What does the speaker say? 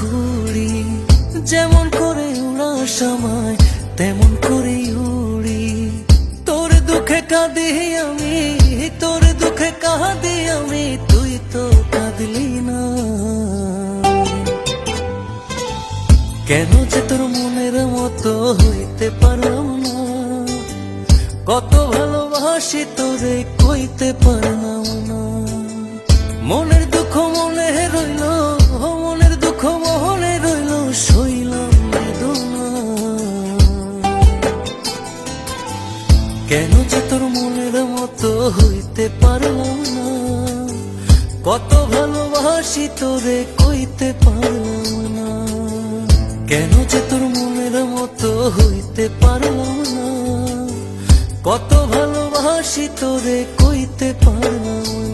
ঘুরি, যেমন করে উড়ার সময় তেমন করে উড়ি। তোর দুঃখে কাঁদি আমি, তোর দুঃখে কাঁদি আমি, তুই তো কাঁদলি না। কেন যে তোর মনের মতো হইতে পারলাম না, কত ভালোবাসি তোরে কইতে পারলাম না। মনের দুঃখ মনে রইল, মনের দুঃখ মনে রইল, সইলাম বেদনা। কেন যে তোর মনের মতো হইতে পারলাম না, কত ভালোবাসি তোরে কইতে পারলাম না। কেন যে তোর মনের মতো হইতে পারলাম না, কত ভালোবাসি তোরে কইতে পারলাম না।